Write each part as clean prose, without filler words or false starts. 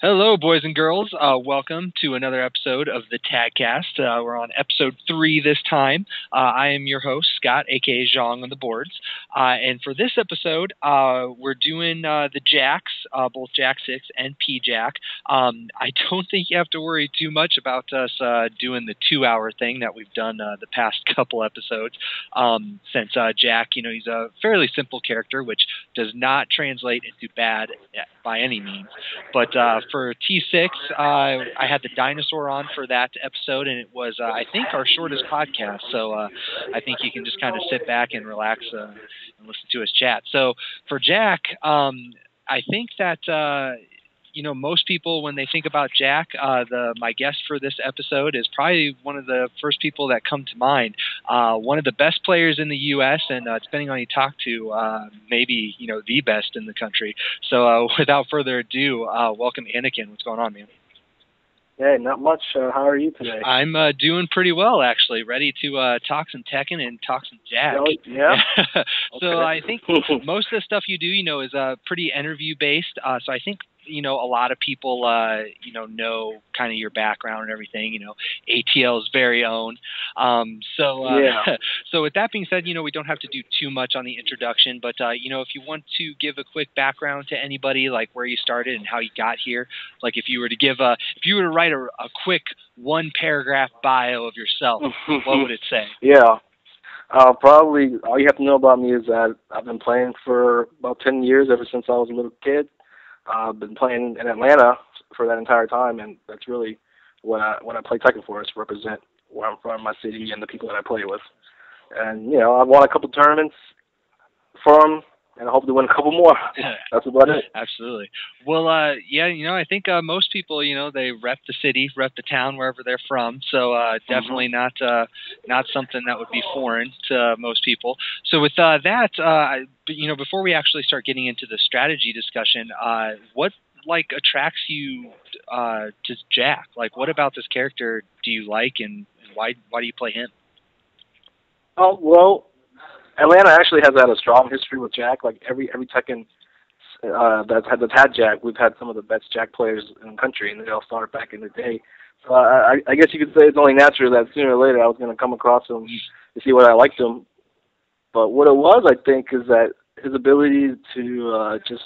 Hello, boys and girls. Welcome to another episode of the TagCast. We're on episode 3 this time. I am your host, Scott, aka Zhang on the boards. And for this episode, we're doing the Jacks, both Jack 6 and P-Jack. I don't think you have to worry too much about us doing the 2-hour thing that we've done the past couple episodes. Since Jack, he's a fairly simple character, which does not translate into bad by any means. But for T6, I had the dinosaur on for that episode, and it was, I think, our shortest podcast. So I think you can just kind of sit back and relax and listen to us chat. So for Jack, I think that most people, when they think about Jack, my guest for this episode is probably one of the first people that come to mind. One of the best players in the U.S., and depending on who you talk to, maybe the best in the country. So without further ado, welcome Anakin. What's going on, man? Hey, not much. How are you today? I'm doing pretty well, actually. Ready to talk some Tekken and talk some Jack. Oh, yeah. So Okay. I think most of the stuff you do, is pretty interview based. So I think a lot of people know kind of your background and everything. ATL's very own. So with that being said, we don't have to do too much on the introduction, but if you want to give a quick background to anybody, like where you started and how you got here, like if you were to write a quick 1-paragraph bio of yourself, what would it say? Yeah. Probably all you have to know about me is that I've been playing for about 10 years, ever since I was a little kid. I've been playing in Atlanta for that entire time, and that's really what I play Tekken for, is to represent where I'm from, my city, and the people that I play with. And, I've won a couple tournaments for them, and I hope to win a couple more. That's about it. Absolutely. Well, I think most people, they rep the city, rep the town, wherever they're from. So definitely not something that would be foreign to most people. So with that, before we actually start getting into the strategy discussion, what attracts you to Jack? Like, what about this character do you like, and why do you play him? Oh, well, Atlanta actually has had a strong history with Jack. Like every Tekken that's had Jack, we've had some of the best Jack players in the country, and they all started back in the day. So I guess you could say it's only natural that sooner or later I was going to come across him to see what I liked him. But what it was, I think, is that his ability to just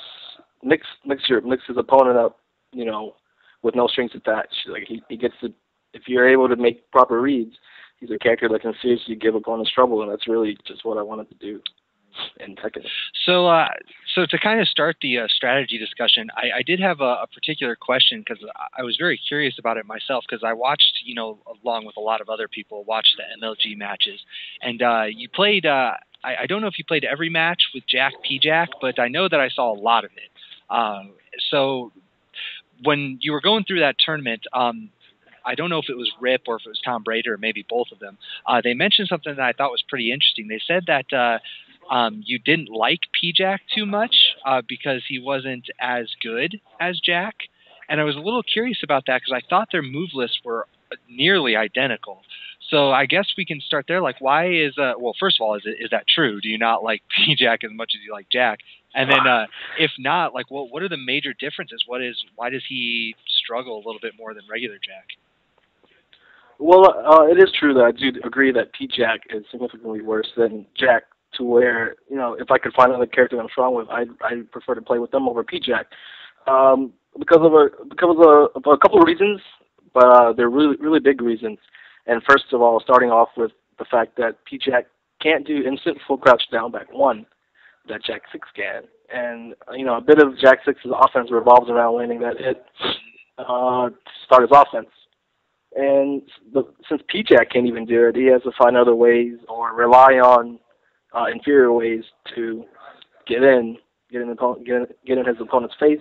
mix his opponent up, with no strings attached. Like he gets to, if you're able to make proper reads, he's a character that can seriously give opponents trouble, and that's really just what I wanted to do in Tekken. So to kind of start the strategy discussion, I did have a particular question, because I was very curious about it myself, because I watched, along with a lot of other people, watched the MLG matches, and you played. I don't know if you played every match with Jack P-Jack, but I know that I saw a lot of it. So when you were going through that tournament, I don't know if it was Rip or if it was Tom Brady or maybe both of them. They mentioned something that I thought was pretty interesting. They said that you didn't like P-Jack too much because he wasn't as good as Jack. And I was a little curious about that, because I thought their move lists were nearly identical. So I guess we can start there. Like, why is well, first of all, is that true? Do you not like P-Jack as much as you like Jack? And then if not, like, what are the major differences? Why does he struggle a little bit more than regular Jack? Well, it is true that I do agree that P-Jack is significantly worse than Jack, to where, if I could find another character I'm strong with, I'd prefer to play with them over P-Jack. Because of a couple of reasons, but they're really, really big reasons. And first of all, starting off with the fact that P-Jack can't do instant full crouch down back 1 that Jack 6 can. And, a bit of Jack 6's offense revolves around landing that hit to start his offense. And since P-Jack can't even do it, he has to find other ways or rely on inferior ways to get in his opponent's face.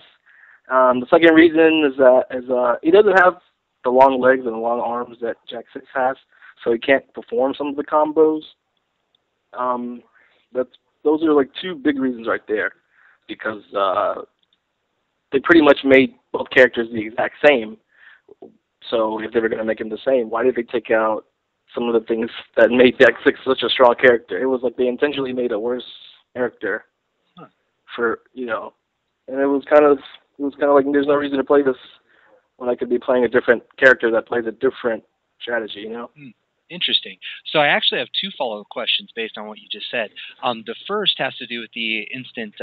The second reason is that he doesn't have the long legs and the long arms that Jack 6 has, so he can't perform some of the combos. Those are like 2 big reasons right there, because they pretty much made both characters the exact same. So if they were going to make him the same, why did they take out some of the things that made Jack 6 such a strong character? It was like they intentionally made a worse character for, and it was kind of like there's no reason to play this when I could be playing a different character that plays a different strategy, you know? Interesting. So I actually have two follow-up questions based on what you just said. The first has to do with the instant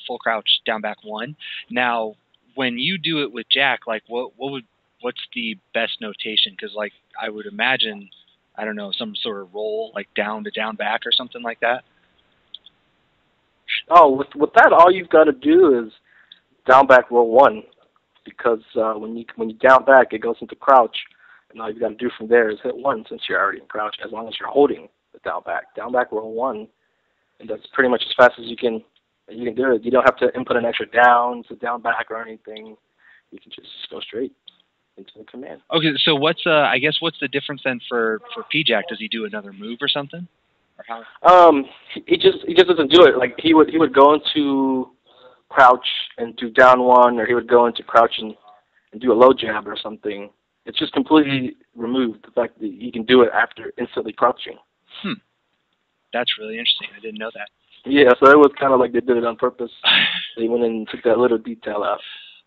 full crouch down back one. Now, when you do it with Jack, like what's the best notation? Because like I would imagine, I don't know, some sort of roll like down to down back or something like that. Oh, with that, all you've got to do is down back roll one, because when you down back, it goes into crouch. And all you've got to do from there is hit one, since you're already in crouch, as long as you're holding the down back. Down back roll one, and that's pretty much as fast as you can do it. You don't have to input an extra down to down back or anything. You can just go straight into the command. Okay, so what's the difference then for P-Jack? Does he do another move or something? Or how? He just doesn't do it. Like he would go into crouch and do down one, or he would go into crouch and do a low jab or something. It's just completely removed, the fact that you can do it after instantly crouching. That's really interesting. I didn't know that. Yeah, so it was kind of like they did it on purpose. They went in and took that little detail out.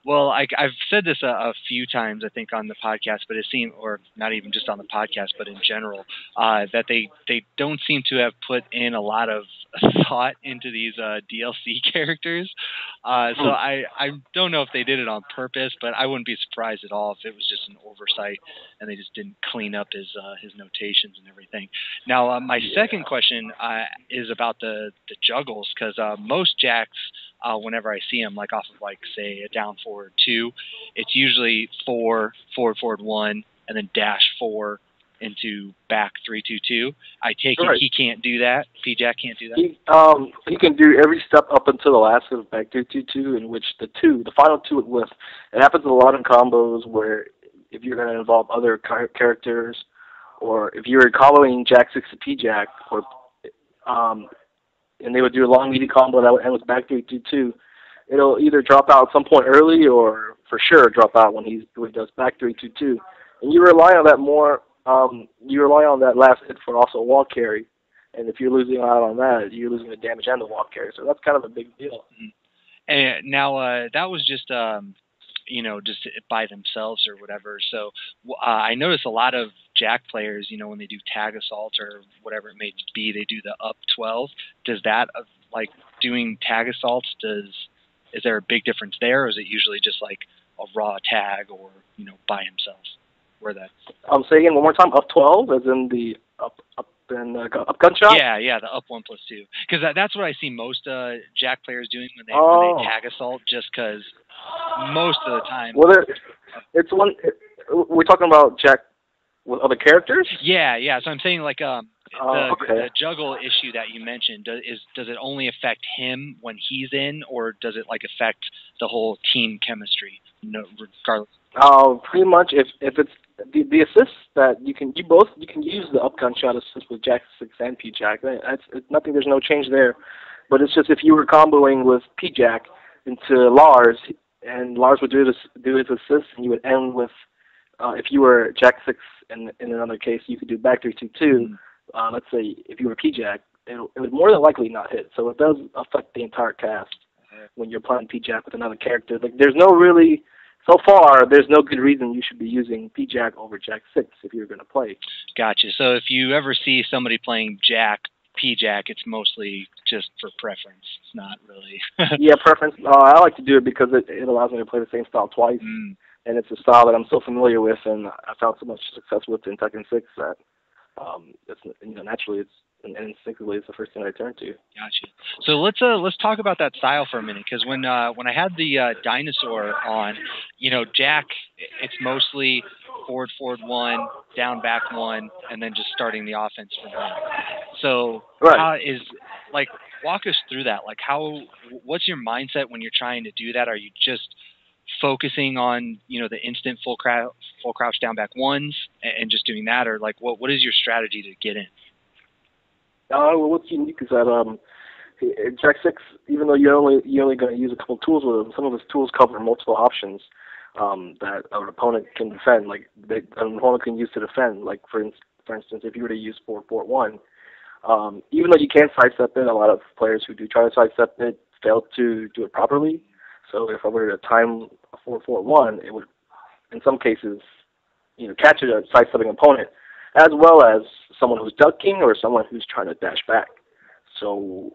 Well, I've said this a few times, I think, on the podcast, but it seemed, or not even just on the podcast, but in general, that they don't seem to have put in a lot of thought into these DLC characters. So I don't know if they did it on purpose, but I wouldn't be surprised at all if it was just an oversight and they just didn't clean up his notations and everything. Now, my second question is about the juggles, because most jacks, whenever I see them, like off of like say a down forward 2, it's usually 4 forward forward 1 and then dash 4 into back 3-2-2. I take it he can't do that. P-Jack can't do that. He can do every step up until the last of back 3-2-2, in which the final 2 with. It happens a lot in combos where if you're going to involve other characters, or if you're comboing Jack 6 to P-Jack, or and they would do a long meaty combo that would end with back 3-2-2. It'll either drop out at some point early, or for sure drop out when he does back 3-2-2. And you rely on that more. You rely on that last hit for also a wall carry. And if you're losing out on that, you're losing the damage and the wall carry. So that's kind of a big deal. And now that was just just by themselves or whatever. So I notice a lot of Jack players, when they do tag assault or whatever it may be, they do the up 12. Does that, like doing tag assaults, is there a big difference there, or is it usually just like a raw tag or, by himself? Where that? Say again one more time, up 12, as in the up gunshot? Yeah, the up 1+2. Because that's what I see most Jack players doing when they tag assault, just because most of the time. Well, we're talking about Jack with other characters? Yeah. So I'm saying like the juggle issue that you mentioned, does it only affect him when he's in, or does it like affect the whole team chemistry? Regardless. Pretty much. If it's the assists that you can use the up gunshot assist with Jack 6 and P-Jack. It's nothing. There's no change there. But it's just if you were comboing with P-Jack into Lars, and Lars would do his assist, and you would end with if you were Jack 6 in another case, you could do back 3-2-2. Let's say if you were P-Jack, it would more than likely not hit. So it does affect the entire cast when you're playing P-Jack with another character. Like so far, there's no good reason you should be using P-Jack over Jack 6 if you're going to play. Gotcha. So if you ever see somebody playing P-Jack, it's mostly just for preference. It's not really. Yeah, preference. I like to do it because it allows me to play the same style twice. And it's a style that I'm so familiar with, and I found so much success with in Tekken 6 that naturally and instinctively it's the first thing I turn to. Gotcha. So let's talk about that style for a minute, because when I had the dinosaur on, Jack, it's mostly forward 1, down back 1, and then just starting the offense from there. So walk us through that. Like what's your mindset when you're trying to do that? Are you just focusing on the instant full crouch down back 1s and just doing that, or like what is your strategy to get in? Well, what's unique is that Jack 6, even though you're only going to use a couple tools with him, some of his tools cover multiple options that an opponent can defend, like an opponent can use to defend. Like for instance, if you were to use 4-4-1, even though you can sidestep it, a lot of players who do try to sidestep it fail to do it properly. So if I were to time a 4-4-1, it would in some cases, catch a side-stepping opponent, as well as someone who's ducking or someone who's trying to dash back. So,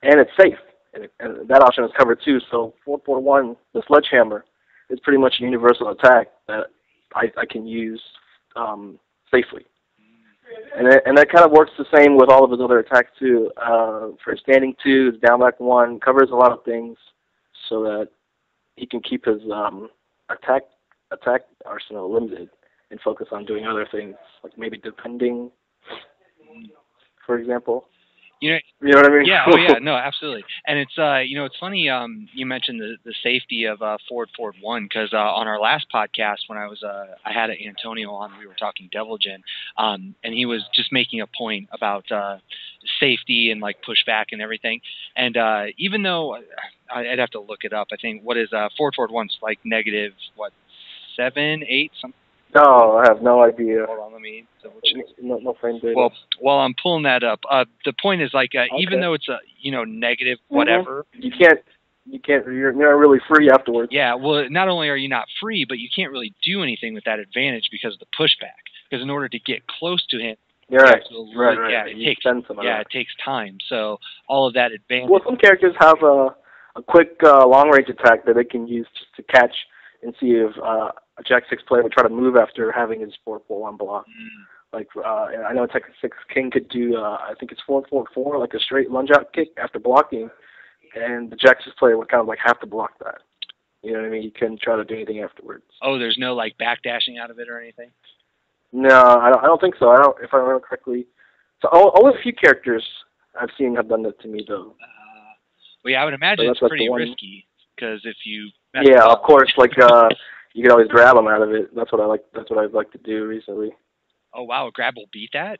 and it's safe, and that option is covered too. So 441, the sledgehammer, is pretty much a universal attack that I can use safely. And that kind of works the same with all of his other attacks too. For standing 2, his down back 1 covers a lot of things, so that he can keep his attack arsenal limited and focus on doing other things, like maybe defending, for example. You know what I mean? Yeah. Oh, yeah. No, absolutely. And it's it's funny. You mentioned the safety of Ford 1 because on our last podcast when I had Antonio on, we were talking Devil Jin, and he was just making a point about safety and like pushback and everything. And even though I'd have to look it up, I think what is Ford 1's like negative 7, 8 something. No, I have no idea. Hold on, let me double check. No frame data. Well, while I'm pulling that up, the point is like even though it's a negative whatever, you can't. You're not really free afterwards. Yeah. Well, not only are you not free, but you can't really do anything with that advantage because of the pushback. Because in order to get close to him, right. Yeah, it takes time. So all of that advantage. Well, some characters have a quick long range attack that they can use just to catch and see if a Jack 6 player would try to move after having his 4-4-1 block. Like I know Tekken 6 King could do I think it's 4-4-4, like a straight lunge out kick after blocking, and the Jack 6 player would kind of like have to block that. You know what I mean? You couldn't try to do anything afterwards. Oh, there's no like backdashing out of it or anything? No, I don't think so. If I remember correctly. So only a few characters I've seen have done that to me though. Well, yeah, I would imagine it's pretty risky because if you of course, like you can always grab them out of it. That's what I like. That's what I'd like to do recently. Oh wow, a grab will beat that?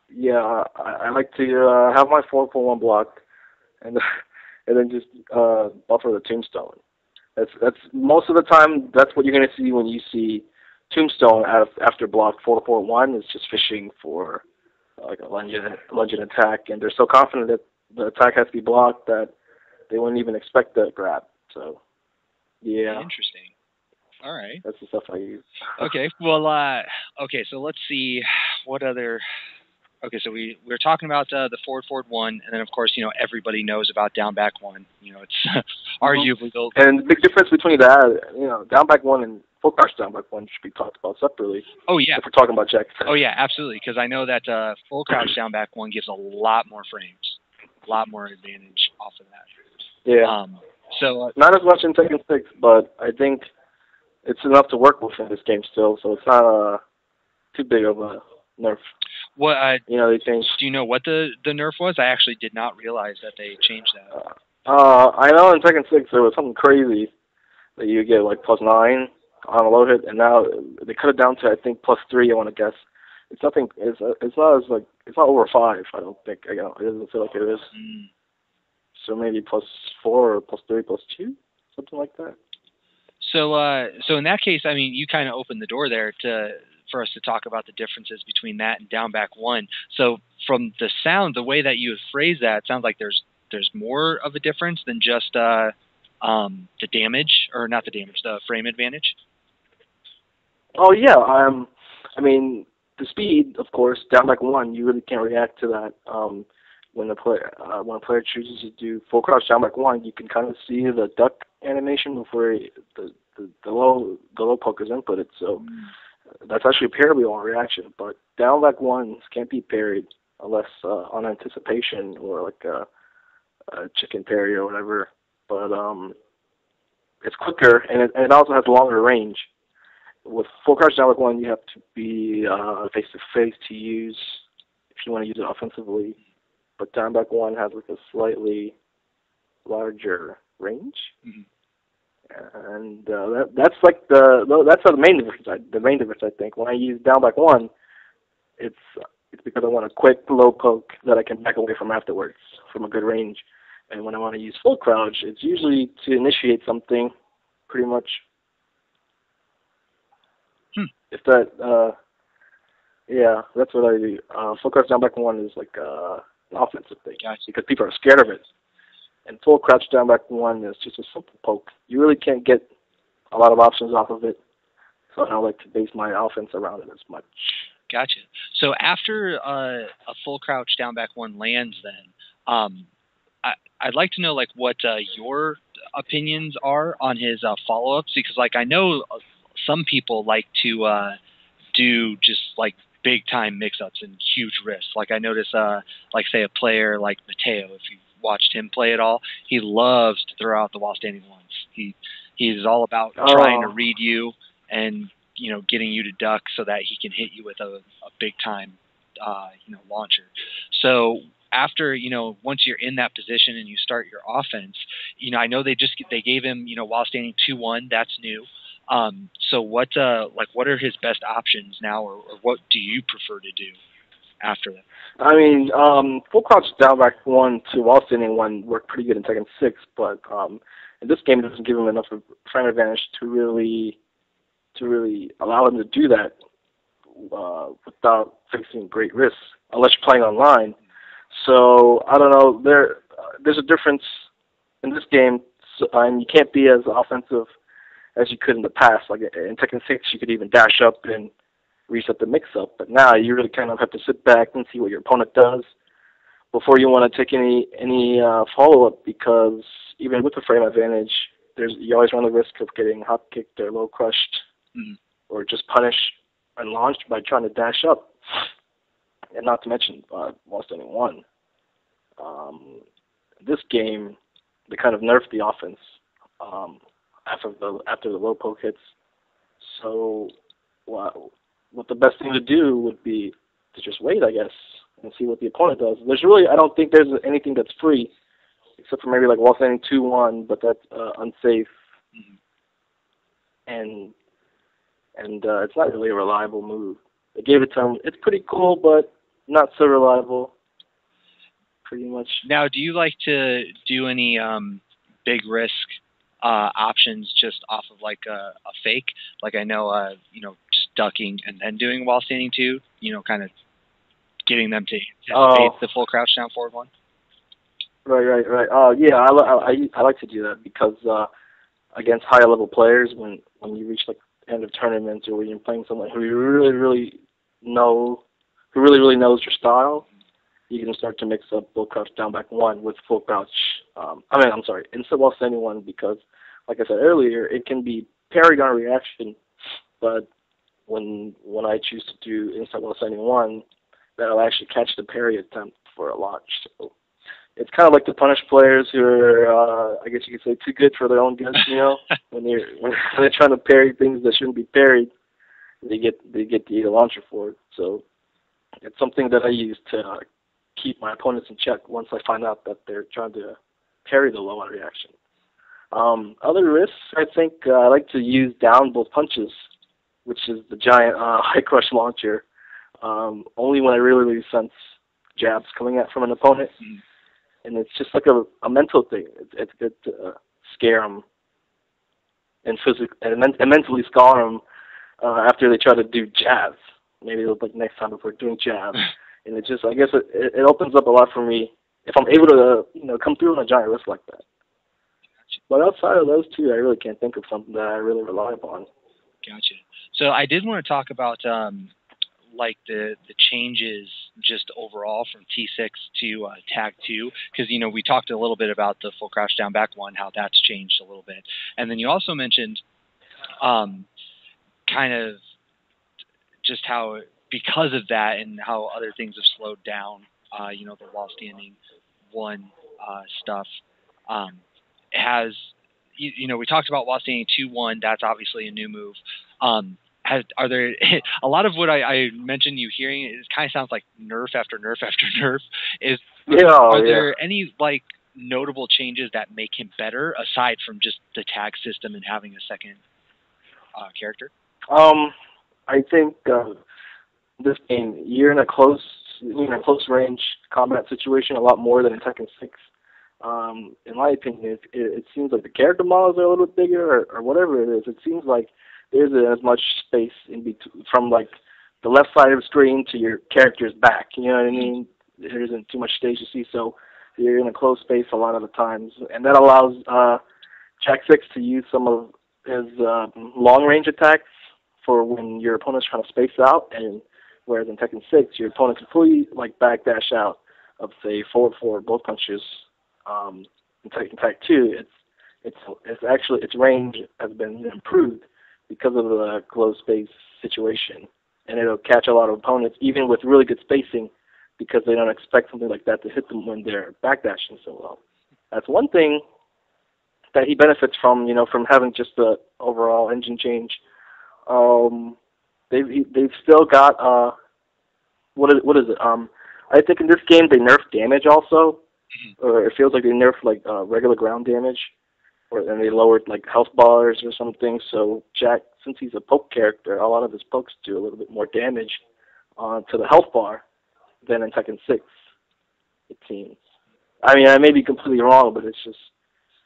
Yeah, I like to have my 4-4-1 block, and then just buffer the tombstone. That's most of the time. That's what you're going to see when you see tombstone after block 4-4-1. It's just fishing for like a lunge and attack, and they're so confident that the attack has to be blocked that they wouldn't even expect the grab. So yeah, interesting. All right. That's the stuff I use. Okay. Well, so let's see what other. Okay, so we were talking about the Ford 1, and then of course everybody knows about down back 1. It's arguably the. And the big difference between that, down back 1 and full crouch down back 1 should be talked about separately. Oh yeah. If we're talking about Jack. Oh yeah, absolutely. Because I know that full crouch down back 1 gives a lot more frames, a lot more advantage off of that. Yeah. So not as much in Tekken 6, but I think it's enough to work with in this game still, so it's not too big of a nerf. What they changed. Do you know what the nerf was? I actually did not realize that they changed that. I know in Tekken 6 there was something crazy that you get like +9 on a low hit, and now they cut it down to I think +3. I want to guess. It's nothing. It's not as like it's not over 5. I don't think. It doesn't feel like it is. So maybe +4 or +3, +2, something like that. So in that case, I mean, you kind of opened the door there for us to talk about the differences between that and down back 1. So from the sound, the way that you have phrased that, it sounds like there's more of a difference than just the damage, or not the damage, the frame advantage. Oh yeah, I mean the speed, of course, down back 1, you really can't react to that. When a player chooses to do full crouch down back 1, you can kind of see the duck animation before the low poke is inputted. So that's actually a parry on reaction. But down back 1s can't be parried unless on anticipation or like a chicken parry or whatever. But it's quicker and it also has longer range. With full crouch down back 1, you have to be face to face to use if you want to use it offensively. But down back 1 has like a slightly larger range, and that's like that's the main difference. The main difference, I think, when I use down back 1, it's because I want a quick low poke that I can back away from afterwards from a good range. And when I want to use full crouch, it's usually to initiate something, pretty much. If that, yeah, that's what I do. Full crouch down back 1 is like an offensive thing, because people are scared of it. And full crouch down back 1 is just a simple poke. You really can't get a lot of options off of it. so I don't like to base my offense around it as much. Gotcha. So after a full crouch down back one lands, then I'd like to know like what your opinions are on his follow-ups, because like I know some people like to do just like big time mix-ups and huge risks. Like I notice like say a player like Mateo, if you've watched him play at all, he loves to throw out the while standing ones. He's all about trying to read you and getting you to duck so that he can hit you with a big time launcher. So after once you're in that position and you start your offense, I know they gave him while standing 2-1. That's new. So what are his best options now, or what do you prefer to do after that? I mean, full crouch down back one to while standing one worked pretty good in Tekken 6, but in this game it doesn't give him enough of frame advantage to really allow him to do that without facing great risks, unless you're playing online. So I don't know. There's a difference in this game, and you can't be as offensive as you could in the past. Like in Tekken 6, you could even dash up and reset the mix-up, but now you really kind of have to sit back and see what your opponent does before you want to take any follow-up, because even with the frame advantage, you always run the risk of getting hop-kicked or low-crushed, or just punished and launched by trying to dash up, and not to mention while standing one. This game, they kind of nerfed the offense after the low poke hits. So what the best thing to do would be to just wait, I guess, and see what the opponent does. I don't think there's anything that's free, except for maybe like while standing 2-1, but that's unsafe, and it's not really a reliable move. They gave it to him. It's pretty cool, but not so reliable. Pretty much. Now, do you like to do any big risk options just off of like a fake? Like I know, just ducking and then doing while standing 2, kind of getting them to anticipate the full crouch down forward 1. Right. Yeah, I like to do that because against higher level players, when you reach like end of tournaments or when you're playing someone who you really knows your style, you can start to mix up full crouch down back 1 with full crouch. Instant while standing 1, because like I said earlier, it can be parried on reaction, but when I choose to do instant while standing 1, that'll actually catch the parry attempt for a launch. So it's kind of like to punish players who are, I guess you could say, too good for their own goods. When they're trying to parry things that shouldn't be parried, they get to eat a launcher for it. So it's something that I use to keep my opponents in check once I find out that they're trying to parry the low on reaction. Other risks, I think I like to use down both punches, which is the giant high crush launcher, only when I really sense jabs coming at from an opponent. And it's just like a mental thing. It's good to scare them and mentally scar them after they try to do jabs. Maybe like next time before doing jabs. And it just, I guess it opens up a lot for me if I'm able to, come through on a giant risk like that. But outside of those two, I really can't think of something that I really rely upon. Gotcha. So I did want to talk about like the changes just overall from T6 to Tag 2, because we talked a little bit about the full crouch down back 1, how that's changed a little bit, and then you also mentioned kind of just how because of that and how other things have slowed down, the while standing 1 stuff has, we talked about while standing 2-1. That's obviously a new move. Are there a lot of what I mentioned you hearing? It kind of sounds like nerf after nerf after nerf. Are there any like notable changes that make him better aside from just the tag system and having a second character? I think this game you're in a close range combat situation a lot more than in Tekken 6. In my opinion, it seems like the character models are a little bit bigger, or whatever it is. It seems like there isn't as much space in between, from like the left side of the screen to your character's back. You know what I mean? There isn't too much stage to see, so you're in a closed space a lot of the times, and that allows Jack 6 to use some of his long range attacks for when your opponent's trying to space out, and whereas in Tekken 6, your opponent can fully like backdash out of say forward both punches. In Tekken 2, it's actually its range has been improved because of the closed space situation, and it'll catch a lot of opponents even with really good spacing because they don't expect something like that to hit them when they're backdashing so well. That's one thing that he benefits from, from having just the overall engine change. They've still got what is it? I think in this game they nerfed damage also, or it feels like they nerfed like regular ground damage, and they lowered like health bars or something. So Jack, since he's a poke character, a lot of his pokes do a little bit more damage to the health bar than in Tekken 6. It seems. I mean, I may be completely wrong, but it's just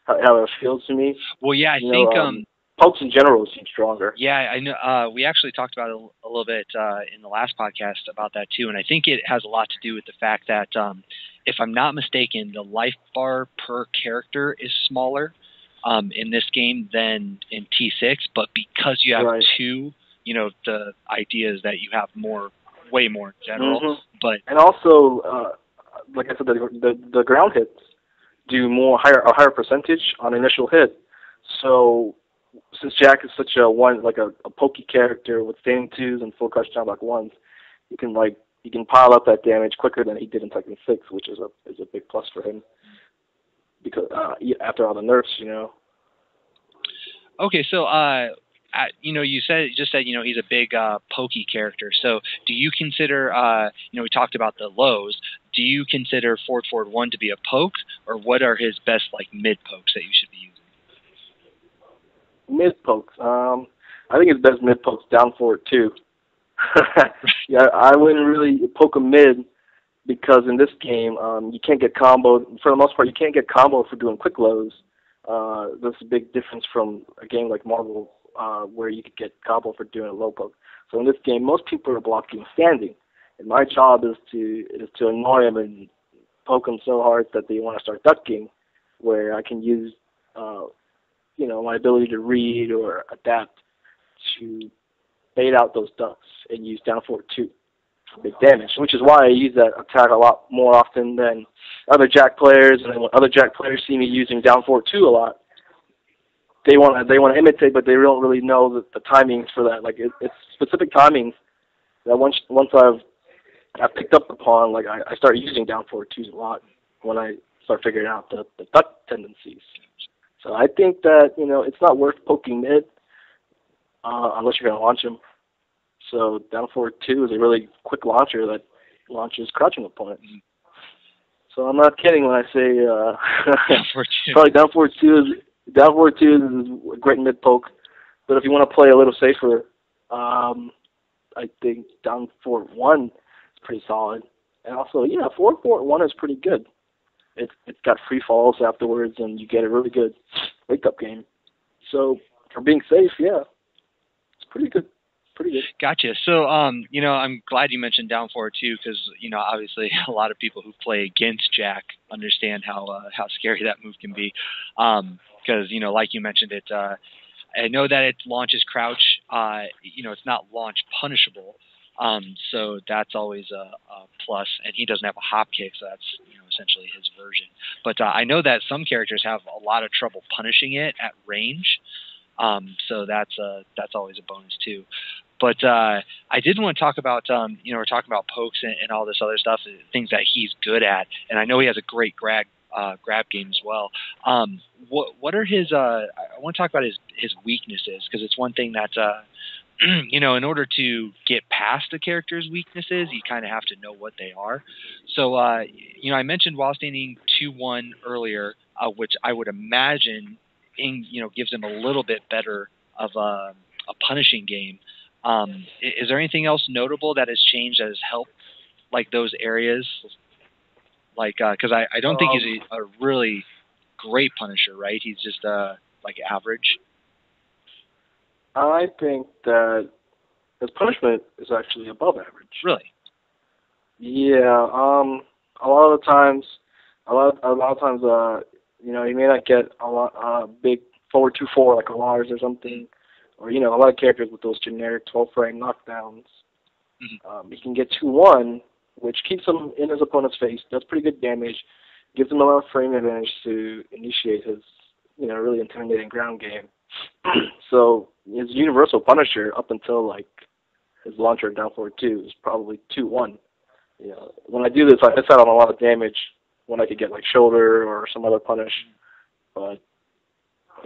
how it feels to me. Well, yeah, I think pokes in general seem stronger. Yeah, I know. We actually talked about it a little bit in the last podcast about that too, and I think it has a lot to do with the fact that, if I'm not mistaken, the life bar per character is smaller in this game than in T6, but because you have two, the idea is that you have way more in general. Mm-hmm. But and also, like I said, the ground hits do a higher percentage on initial hit. So since Jack is such a pokey character with standing twos and full crush down block ones, you can pile up that damage quicker than he did in Tekken 6, which is a big plus for him because after all the nerfs, Okay, so you just said he's a big pokey character. So do you consider we talked about the lows? Do you consider forward 1 to be a poke, or what are his best mid pokes that you should be using? Mid pokes. I think his best mid pokes down forward 2. Yeah, I wouldn't really poke a mid because in this game you can't get comboed. For the most part, you can't get comboed for doing quick lows. That's a big difference from a game like Marvel where you could get combo for doing a low poke. So in this game, most people are blocking standing, and my job is to annoy them and poke them so hard that they want to start ducking, where I can use my ability to read or adapt to bait out those ducks and use down forward 2 for big damage, which is why I use that attack a lot more often than other Jack players. And then when other Jack players see me using down forward 2 a lot, they want to imitate, but they don't really know the timings for that. It's specific timings that once I've picked up upon, I start using down forward 2s a lot when I start figuring out the duck tendencies. So I think that it's not worth poking mid unless you're going to launch him. So down forward 2 is a really quick launcher that launches crouching opponents. So I'm not kidding when I say probably down forward 2 is a great mid poke. But if you want to play a little safer, I think down forward 1 is pretty solid. And also, forward 1 is pretty good. It's got free falls afterwards, and you get a really good wake-up game. So for being safe, it's pretty good. Pretty good. Gotcha. So, I'm glad you mentioned down forward too, because obviously a lot of people who play against Jack understand how scary that move can be. Because like you mentioned, I know that it launches crouch. It's not launch punishable. So that's always a plus, and he doesn't have a hop kick, so that's essentially his version. But I know that some characters have a lot of trouble punishing it at range, so that's always a bonus too. But I did want to talk about we're talking about pokes and all this other stuff, things that he's good at, and I know he has a great grab game as well. What are his? I want to talk about his weaknesses, because it's one thing that. In order to get past a character's weaknesses, you kind of have to know what they are. So, I mentioned while standing 2-1 earlier, which I would imagine, gives him a little bit better of a punishing game. Is there anything else notable that has changed that has helped, those areas? Because I don't think he's a really great punisher, right? He's just average. I think that his punishment is actually above average. Really? Yeah. A lot of times, he may not get a lot big forward 2-4 like a Lars or something, or a lot of characters with those generic 12-frame knockdowns. Mm-hmm. He can get 2-1, which keeps him in his opponent's face, does pretty good damage, gives him a lot of frame advantage to initiate his, really intimidating ground game. So his universal Punisher up until like his launcher down forward 2 is probably 2-1. When I do this, I miss out on a lot of damage when I could get like shoulder or some other punish. But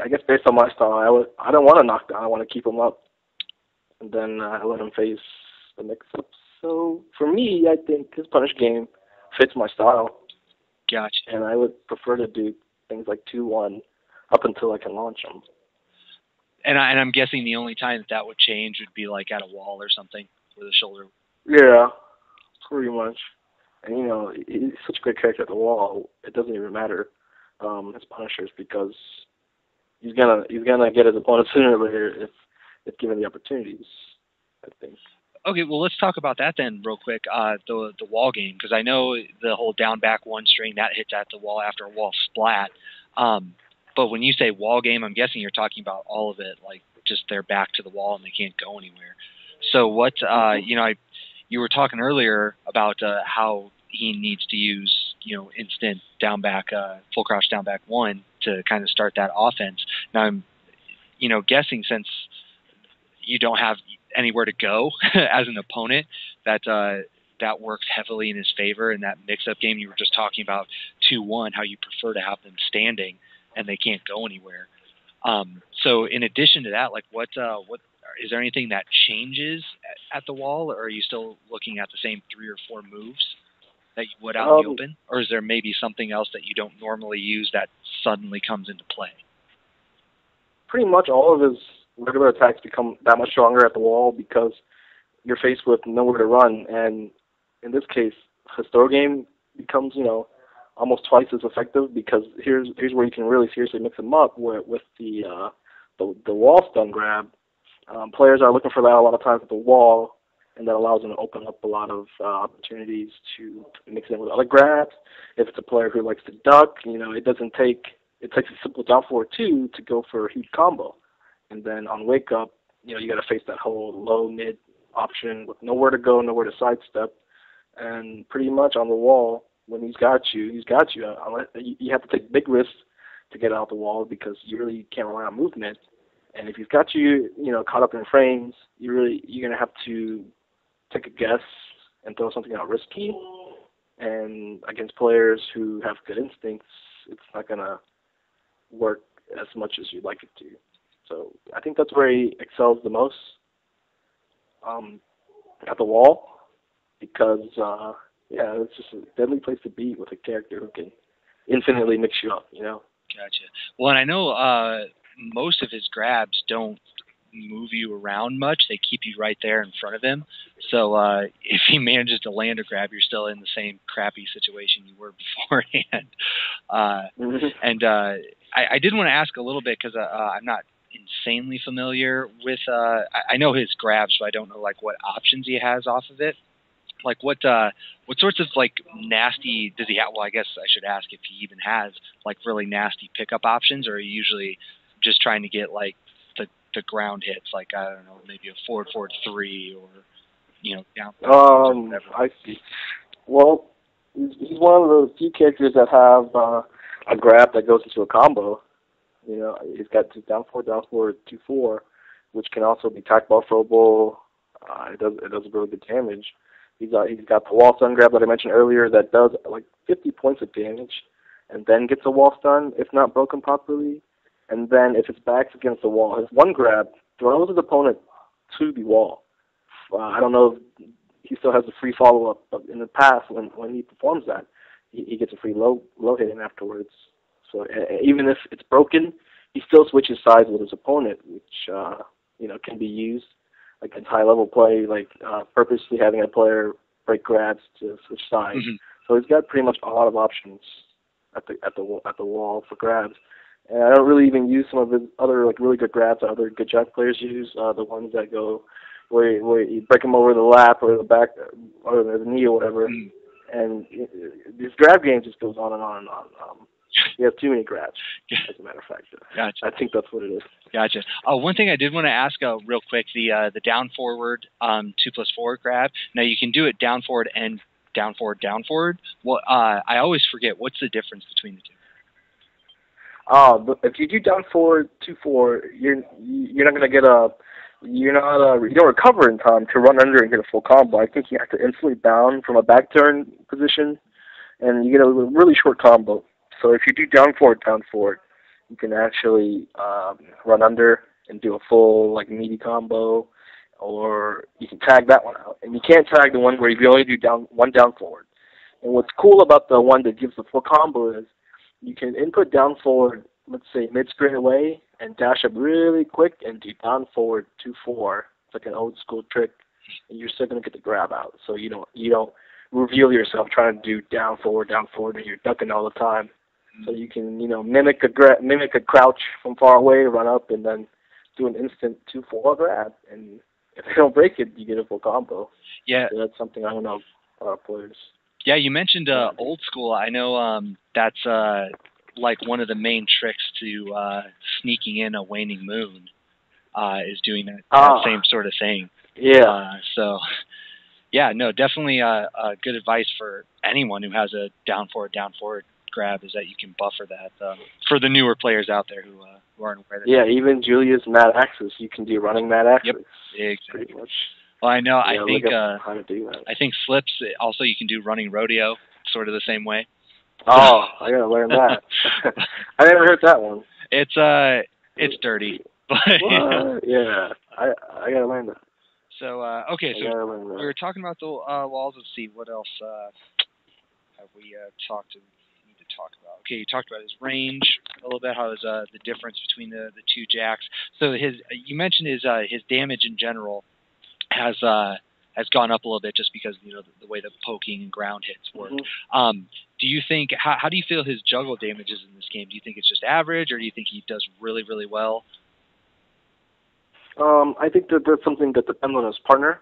I guess based on my style, I don't want to knock down. I want to keep him up, and then I let him face the mix-up. So for me, I think his punish game fits my style. Gotcha. And I would prefer to do things like 2-1 up until I can launch him. And I'm guessing the only time that would change would be like at a wall or something with a shoulder. Yeah, pretty much. And he's such a great character at the wall. It doesn't even matter his punishers, because he's gonna get his opponent sooner or later if given the opportunities, I think. Okay, well, let's talk about that then real quick, the wall game, because I know the whole down back one string, that hits at the wall after a wall splat. But when you say wall game, I'm guessing you're talking about all of it, like just they're back to the wall and they can't go anywhere. So what, you were talking earlier about how he needs to use, instant down back, full crouch down back one to kind of start that offense. Now I'm, guessing since you don't have anywhere to go as an opponent, that works heavily in his favor in that mix-up game you were just talking about, 2-1, how you prefer to have them standing and they can't go anywhere. So in addition to that, like what is there anything that changes at the wall, or are you still looking at the same 3 or 4 moves that you would out in the open, or is there maybe something else that you don't normally use that suddenly comes into play? Pretty much all of his regular attacks become that much stronger at the wall because you're faced with nowhere to run, and in this case, his throw game becomes, almost twice as effective, because here's where you can really seriously mix him up with the wall stun grab. Players are looking for that a lot of times at the wall, and that allows them to open up a lot of opportunities to mix in with other grabs. If it's a player who likes to duck, it takes a simple down forward 2 to go for a huge combo. And then on wake up, you got to face that whole low mid option with nowhere to go, nowhere to sidestep, and pretty much on the wall, when he's got you. You have to take big risks to get out the wall because you really can't rely on movement. And if he's got you, caught up in frames, you're gonna have to take a guess and throw something out risky. And against players who have good instincts, it's not gonna work as much as you'd like it to. So I think that's where he excels the most, at the wall, because it's just a deadly place to be with a character who can infinitely mix you up. Gotcha. Well, and I know most of his grabs don't move you around much. They keep you right there in front of him. So if he manages to land a grab, you're still in the same crappy situation you were beforehand. And I did want to ask a little bit, because I'm not insanely familiar with I know his grabs, but I don't know like what options he has off of it. Like what sorts of like nasty does he have? Well, I guess I should ask if he even has like really nasty pickup options, or are you usually just trying to get like the ground hits, like I don't know, maybe a forward 3 or down. I see. Well, he's one of the few characters that have a grab that goes into a combo. He's got down forward 2-4, which can also be tack ball throwable. It does really good damage. He's got the wall stun grab that I mentioned earlier that does like 50 points of damage, and then gets a wall stun if not broken properly. And then if his back's against the wall, his one grab throws his opponent to the wall. I don't know if he still has a free follow-up, but in the past, when he performs that, he gets a free low hit in afterwards. So even if it's broken, he still switches sides with his opponent, which can be used like in high-level play, like purposely having a player break grabs to switch sides. Mm-hmm. So he's got pretty much a lot of options at the wall for grabs. And I don't really even use some of his other like really good grabs that other good Jack players use. The ones that go where you break them over the lap or the back or the knee or whatever. Mm-hmm. And this grab game just goes on and on and on. He has too many grabs, as a matter of fact. Gotcha. I think that's what it is. Gotcha. One thing I did want to ask real quick, the down forward 2+4 grab. Now you can do it down forward and down forward, down forward. Well, I always forget, what's the difference between the two? If you do down forward 2-4, you're not gonna get you don't recover in time to run under and get a full combo. I think you have to instantly bound from a back turn position, and you get a really short combo. So if you do down forward, you can actually run under and do a full meaty combo, or you can tag that one out. And you can't tag the one where you only do one down forward. And what's cool about the one that gives the full combo is you can input down forward, let's say mid straightaway, and dash up really quick and do down forward 2-4. It's like an old school trick, and you're still gonna get the grab out. So you don't reveal yourself trying to do down forward, and you're ducking all the time. So you can mimic a crouch from far away, run up, and then do an instant 2-4 grab. And if they don't break it, you get a full combo. Yeah, so that's something I don't know players. Yeah, you mentioned old school. I know that's like one of the main tricks to sneaking in a waning moon is doing that same sort of thing. Yeah. So, yeah, no, definitely good advice for anyone who has a down forward grab is that you can buffer that for the newer players out there who aren't aware. Yeah, even Julia's Mad Axis, you can do running Mad Axis. Yep, exactly. Pretty much. Well, I know. Yeah, I think Slips also you can do running rodeo, sort of the same way. Oh, I gotta learn that. I never heard that one. It's dirty, but yeah, I gotta learn that. So okay, so we were talking about the walls. Let's see, what else have we need to talk about? Okay, you talked about his range a little bit. How is the difference between the two jacks? So you mentioned his damage in general has gone up a little bit just because the way the poking and ground hits work. Mm-hmm. Do you think how do you feel his juggle damage is in this game? Do you think it's just average, or do you think he does really, really well? I think that that's something that depends on his partner.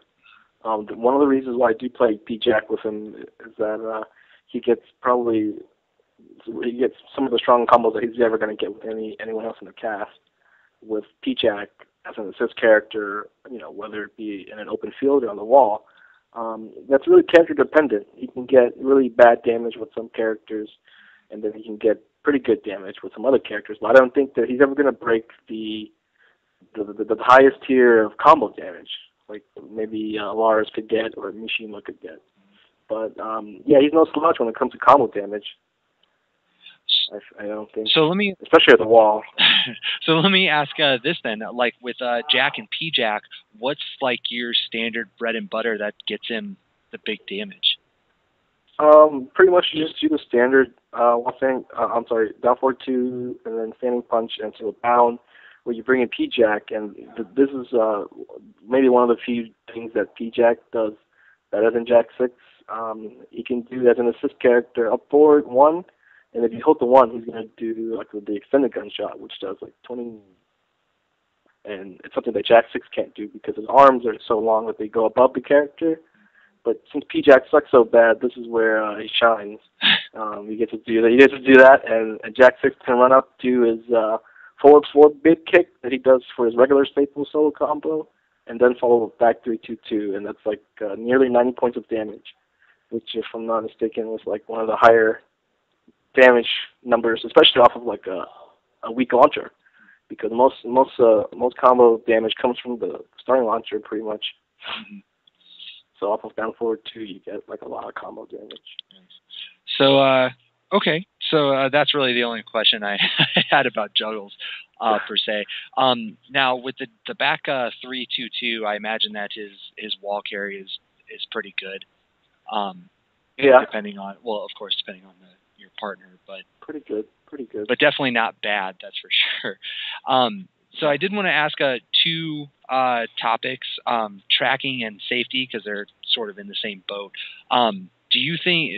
One of the reasons why I do play P-Jack with him is that he gets some of the strong combos that he's never going to get with anyone else in the cast. With P-Jack as an assist character, whether it be in an open field or on the wall, that's really character dependent. He can get really bad damage with some characters, and then he can get pretty good damage with some other characters. But I don't think that he's ever going to break the highest tier of combo damage, like maybe Lars could get or Mishima could get. But yeah, he's no slouch when it comes to combo damage. I don't think. So especially at the wall. So let me ask this then. Like with Jack and P-Jack, what's like your standard bread and butter that gets him the big damage? Pretty much you just do the standard down forward 2, and then standing punch and to a pound, where you bring in P-Jack, and this is maybe one of the few things that P-Jack does better than Jack 6. He can do as an assist character up forward 1. And if you hold the 1, he's going to do like the extended gunshot, which does like 20. And it's something that Jack 6 can't do because his arms are so long that they go above the character. But since P-Jack sucks so bad, this is where he shines. He gets to do that, and Jack 6 can run up to his forward 4 big kick that he does for his regular staple solo combo, and then follow with back 3-2-2, and that's like nearly 90 points of damage, which, if I'm not mistaken, was like one of the higher damage numbers, especially off of like a weak launcher, because most combo damage comes from the starting launcher pretty much. Mm-hmm. So off of down forward 2, you get like a lot of combo damage. So okay, so that's really the only question I had about juggles per se. Now with the back 3-2-2, I imagine that his wall carry is pretty good. Yeah. Depending on your partner, but pretty good. But definitely not bad, that's for sure. So I did want to ask two topics, tracking and safety, because they're sort of in the same boat. Do you think,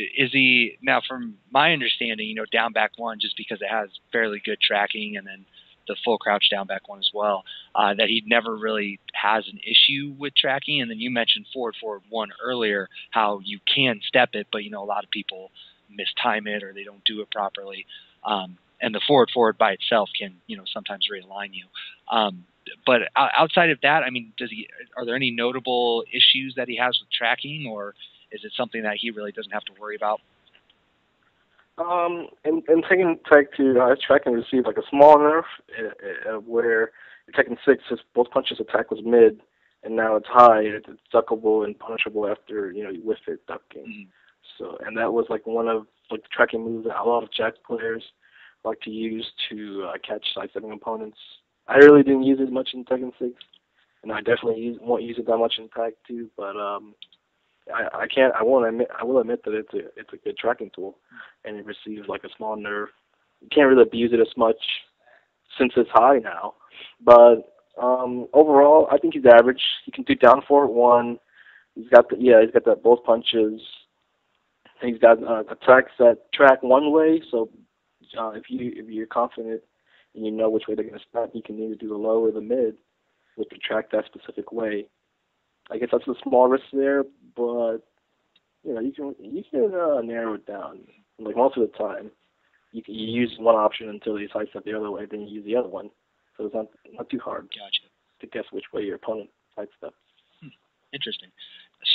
now from my understanding, down back 1, just because it has fairly good tracking, and then the full crouch down back 1 as well, that he never really has an issue with tracking? And then you mentioned forward 1 earlier, how you can step it, but a lot of people mistime it or they don't do it properly. And the forward by itself can, sometimes realign you. But outside of that, I mean, are there any notable issues that he has with tracking, or is it something that he really doesn't have to worry about? In taking Tag 2, his tracking received like a small nerf where in Tekken 6, his both punches attack was mid, and now it's high. It's duckable and punishable after you whiff it ducking. Mm-hmm. So, and that was like one of like the tracking moves that a lot of Jack players like to use to catch sidestepping opponents. I really didn't use it much in Tekken 6, and I definitely won't use it that much in Tag 2. But I will admit that it's a good tracking tool, and it receives like a small nerf. You can't really abuse it as much since it's high now, but overall, I think he's average. He can do down forward one. He's got that both punches. He's got attacks that track one way, so if you're confident and you know which way they're going to snap, you can either do the low or the mid, which will track that specific way. I guess that's a small risk there, but you can narrow it down. Like most of the time, you use one option until you sidestep the other way, then you use the other one. So it's not too hard. Gotcha. To guess which way your opponent sidesteps. Interesting.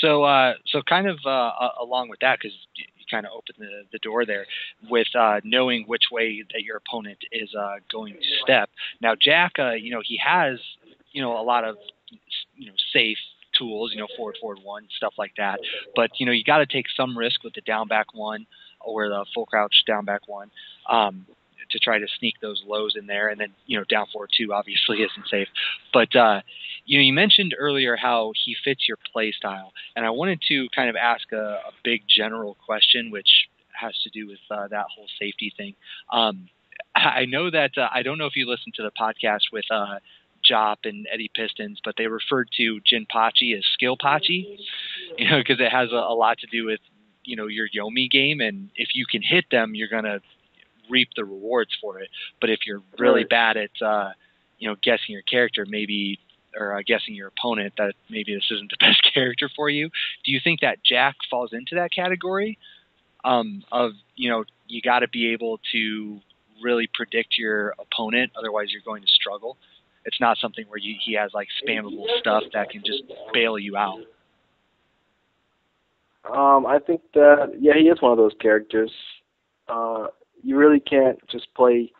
So kind of along with that, because you kind of opened the door there with knowing which way that your opponent is going to step. Now, Jack, he has a lot of safe tools, forward one, stuff like that. But you got to take some risk with the down back one or the full crouch down back one. To try to sneak those lows in there, and then down forward two obviously isn't safe. But you mentioned earlier how he fits your play style, and I wanted to kind of ask a big general question, which has to do with that whole safety thing. I know that I don't know if you listened to the podcast with Jop and Eddie Pistons, but they referred to Jinpachi as Skillpachi, because it has a lot to do with your Yomi game, and if you can hit them, you're gonna reap the rewards for it. But if you're really bad at guessing your character, maybe, or guessing your opponent, that maybe this isn't the best character for you. Do you think that Jack falls into that category of you got to be able to really predict your opponent, otherwise you're going to struggle? It's not something where he has like spammable stuff that can just bail you out. I think that he is one of those characters. You really can't just play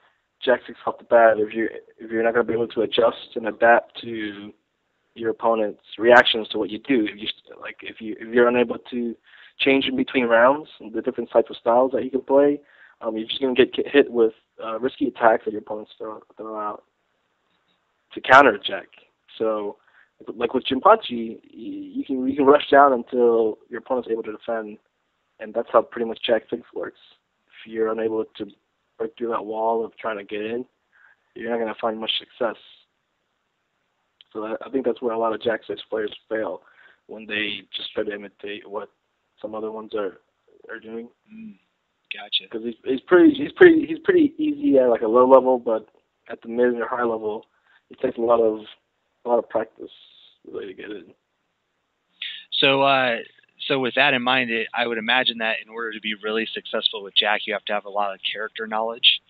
Jack 6 off the bat if you're not going to be able to adjust and adapt to your opponent's reactions to what you do. If you're unable to change in between rounds, the different types of styles that you can play, you're just going to get hit with risky attacks that your opponents throw out to counter Jack. So, like with Jinpachi, you can rush down until your opponent's able to defend, and that's how pretty much Jack 6 works. If you're unable to break through that wall of trying to get in, you're not going to find much success. So I think that's where a lot of Jack 6 players fail, when they just try to imitate what some other ones are doing. Gotcha. Because he's pretty easy at like a low level, but at the mid or high level, it takes a lot of practice really to get in. So with that in mind, I would imagine that in order to be really successful with Jack, you have to have a lot of character knowledge.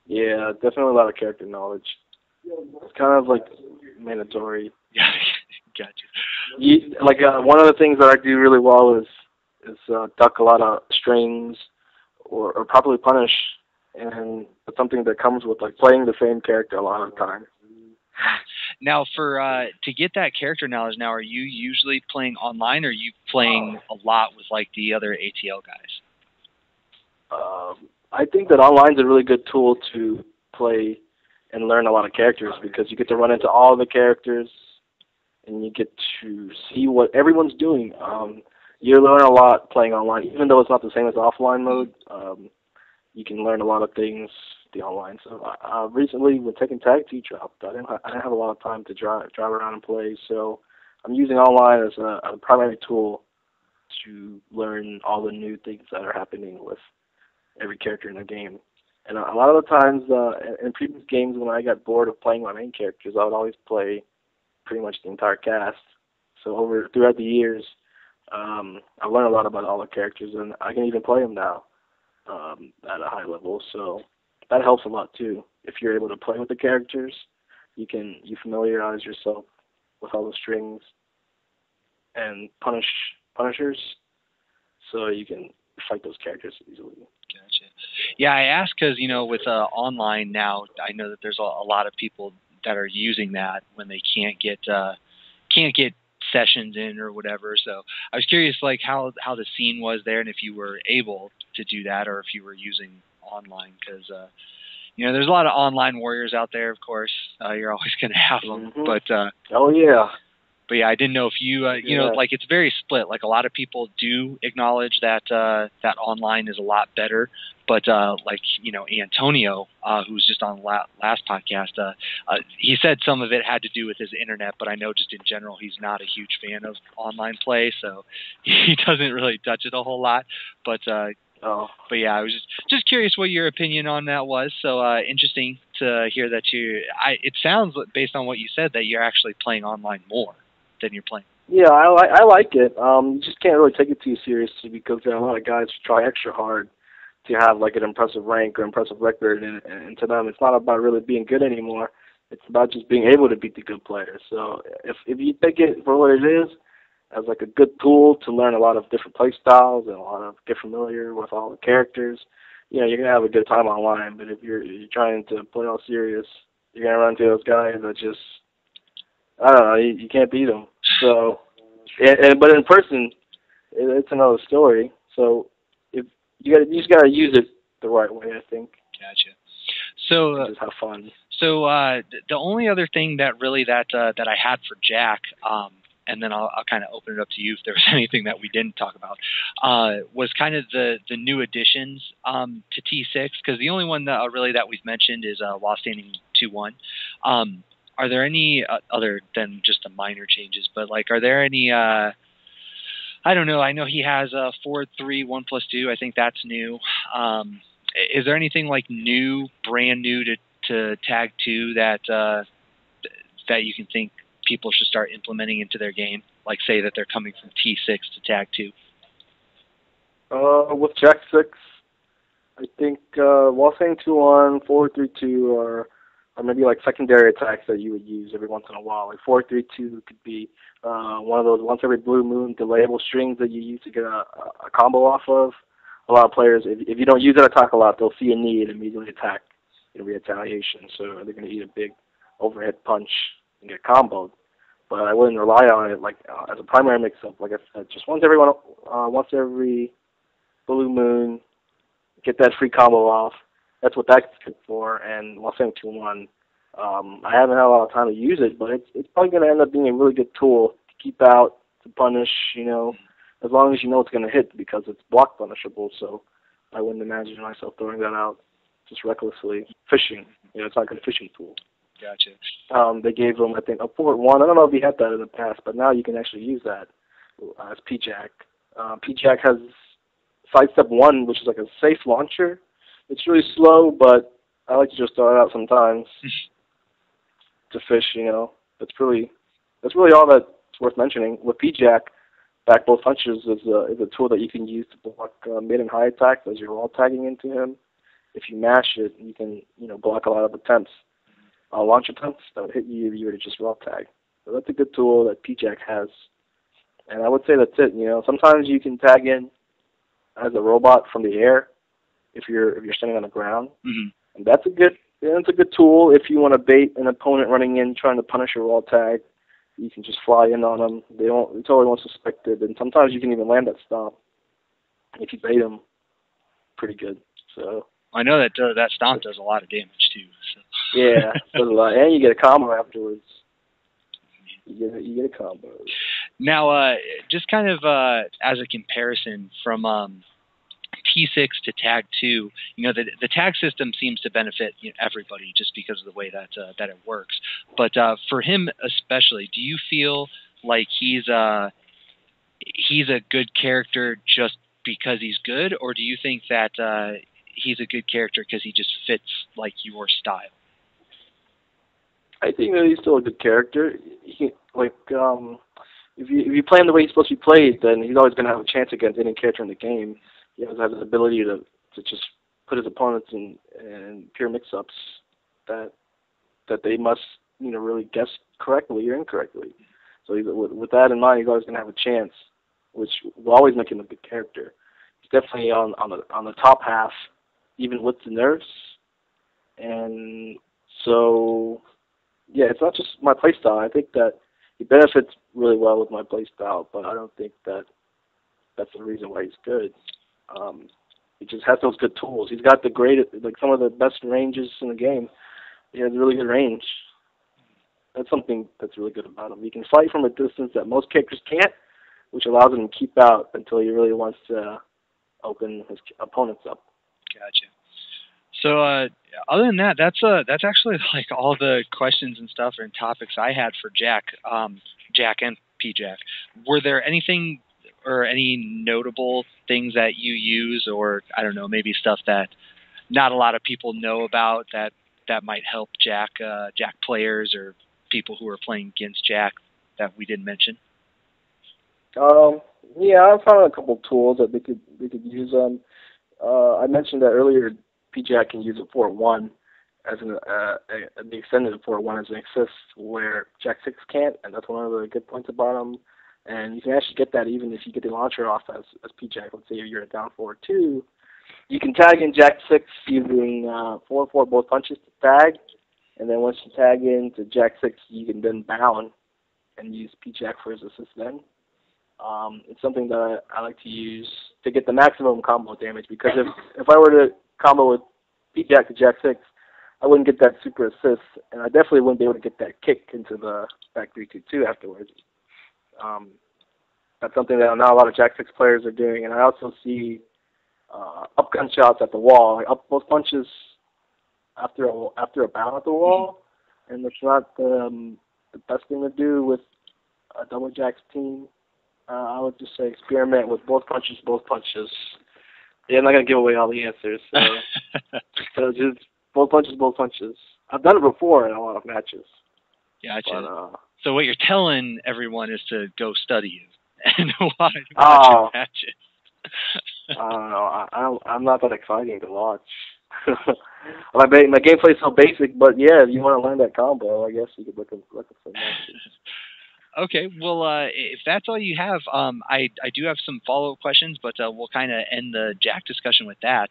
Yeah, definitely a lot of character knowledge. It's kind of like mandatory. Gotcha. One of the things that I do really well is duck a lot of strings or properly punish, and it's something that comes with like playing the same character a lot of the time. Now, to get that character knowledge, now are you usually playing online, or are you playing a lot with like the other ATL guys? I think that online is a really good tool to play and learn a lot of characters, because you get to run into all the characters and you get to see what everyone's doing. You learn a lot playing online, even though it's not the same as offline mode. You can learn a lot of things the online. So recently, when Tekken Tag 2 dropped, I didn't have a lot of time to drive around and play. So I'm using online as a primary tool to learn all the new things that are happening with every character in the game. And a lot of the times, in previous games, when I got bored of playing my main characters, I would always play pretty much the entire cast. So throughout the years, I've learned a lot about all the characters, and I can even play them now. at a high level. So that helps a lot too. If you're able to play with the characters, you familiarize yourself with all the strings and punishers, so you can fight those characters easily. Gotcha. Yeah, I ask because with online now, I know that there's a lot of people that are using that when they can't get sessions in or whatever. So I was curious, like how the scene was there, and if you were able to do that, or if you were using online, because there's a lot of online warriors out there. Of course, you're always going to have them, but oh yeah. But yeah, I didn't know if you, like it's very split. Like a lot of people do acknowledge that that online is a lot better, but like Antonio, who was just on last podcast, he said some of it had to do with his internet, but I know just in general he's not a huge fan of online play, so he doesn't really touch it a whole lot. But but yeah, I was just curious what your opinion on that was. So interesting to hear that it sounds based on what you said that you're actually playing online more than you're playing. Yeah, I like it. You just can't really take it too seriously because there are a lot of guys who try extra hard to have like an impressive rank or impressive record, and to them it's not about really being good anymore. It's about just being able to beat the good players. So if you take it for what it is, as like a good tool to learn a lot of different play styles and a lot of get familiar with all the characters, you're gonna have a good time online. But if you're trying to play all serious, you're gonna run into those guys that just, I don't know, you can't beat them. So, but in person, it's another story. So, if you just gotta use it the right way, I think. Gotcha. So, just have fun. So, the only other thing that really that I had for Jack, and then I'll kind of open it up to you if there was anything that we didn't talk about, was kind of the new additions to T6, because the only one that really that we've mentioned is while standing 2-1. Are there any other than just the minor changes? But like, are there any? I don't know. I know he has 4-3 1+2. I think that's new. Is there anything like brand new to Tag 2 that you can think people should start implementing into their game? Like, say that they're coming from T6 to Tag 2. With Jack 6, I think while saying 2-1, 4-3-2 are maybe like secondary attacks that you would use every once in a while. Like 4-3-2 could be one of those once every blue moon delayable strings that you use to get a combo off of. A lot of players, if you don't use that attack a lot, they'll see a need and immediately attack in retaliation. So they're going to eat a big overhead punch and get comboed. But I wouldn't rely on it like as a primary mix-up. Like I said, just once every blue moon, get that free combo off. That's what that's good for. And while saying 2-1, I haven't had a lot of time to use it, but it's probably going to end up being a really good tool to keep out, to punish, as long as you know it's going to hit, because it's block punishable. So I wouldn't imagine myself throwing that out just recklessly. Fishing, it's like a fishing tool. Gotcha. They gave him, I think, a port 1. I don't know if he had that in the past, but now you can actually use that as P-Jack. P-Jack has sidestep 1, which is like a safe launcher. It's really slow, but I like to just throw it out sometimes to fish. That's really all that's worth mentioning. With P-Jack, back both punches is a tool that you can use to block mid and high attacks as you're all tagging into him. If you mash it, you can block a lot of attempts, launch attempts that would hit you if you were to just raw tag. So that's a good tool that P-Jack has, and I would say that's it. Sometimes you can tag in as a robot from the air if you're standing on the ground, and that's a good tool if you want to bait an opponent running in trying to punish a raw tag. You can just fly in on them. They totally won't suspect it, and sometimes you can even land that stomp if you bait them pretty good. So I know that stomp does a lot of damage too. So. Yeah, does a lot, and you get a combo afterwards. You get a combo. Now, just kind of as a comparison from T6 to Tag 2, the tag system seems to benefit everybody just because of the way that it works. But for him especially, do you feel like he's a good character just because he's good, or do you think that he's a good character because he just fits like your style? I think that he's still a good character. If you play him the way he's supposed to be played, then he's always going to have a chance against any character in the game. He has the ability to to just put his opponents in pure mix-ups that they must, really guess correctly or incorrectly. So with that in mind, he's always going to have a chance, which will always make him a good character. He's definitely on the top half, even with the nerfs. And so, yeah, it's not just my playstyle. I think that he benefits really well with my playstyle, but I don't think that that's the reason why he's good. He just has those good tools. He's got the greatest, like some of the best ranges in the game. He has really good range. That's something that's really good about him. He can fight from a distance that most characters can't, which allows him to keep out until he really wants to open his opponents up. Gotcha. So other than that, that's actually like all the questions and stuff and topics I had for Jack and P-Jack. Were there anything or any notable things that you use, or I don't know, maybe stuff that not a lot of people know about that might help Jack players or people who are playing against Jack that we didn't mention? Yeah, I found a couple tools that they could use. I mentioned that earlier. P-Jack can use a 4-1 as the extended 4-1 as an assist where Jack 6 can't, and that's one of the good points about him. And you can actually get that even if you get the launcher off as P-Jack. Let's say you're down 4-2. You can tag in Jack 6 using 4-4 both punches to tag, and then once you tag into Jack 6, you can then bound and use P-Jack for his assist then. It's something that I like to use to get the maximum combo damage, because if I were to combo with P-Jack to Jack 6, I wouldn't get that super assist, and I definitely wouldn't be able to get that kick into the back 3-2-2 afterwards. That's something that not a lot of Jack 6 players are doing, and I also see up-gun shots at the wall, like up both punches after a bound at the wall, and it's not the best thing to do with a double Jack's team. I would just say experiment with both punches. Yeah, I'm not going to give away all the answers. So just both punches. I've done it before in a lot of matches. Gotcha. But, so what you're telling everyone is to go study you and watch your matches. I don't know. I'm not that exciting to watch. My gameplay is so basic, but yeah, if you want to learn that combo, I guess you could look at some matches. Okay, well, if that's all you have, I do have some follow-up questions, but we'll kind of end the Jack discussion with that.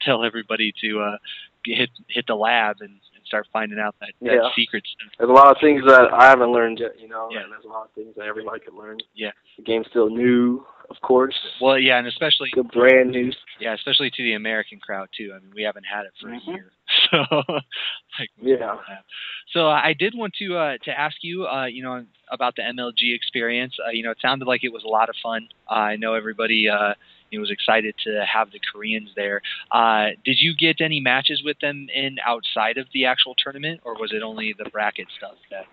Tell everybody to hit the lab and start finding out that secret stuff. There's a lot of things that I haven't learned yet, and there's a lot of things that everybody can learn. Yeah. The game's still new, of course. Well, yeah, and especially... Still brand new. Yeah, especially to the American crowd, too. I mean, we haven't had it for a year. So, So I did want to ask you, about the MLG experience. It sounded like it was a lot of fun. I know everybody was excited to have the Koreans there. Did you get any matches with them outside of the actual tournament, or was it only the bracket stuff that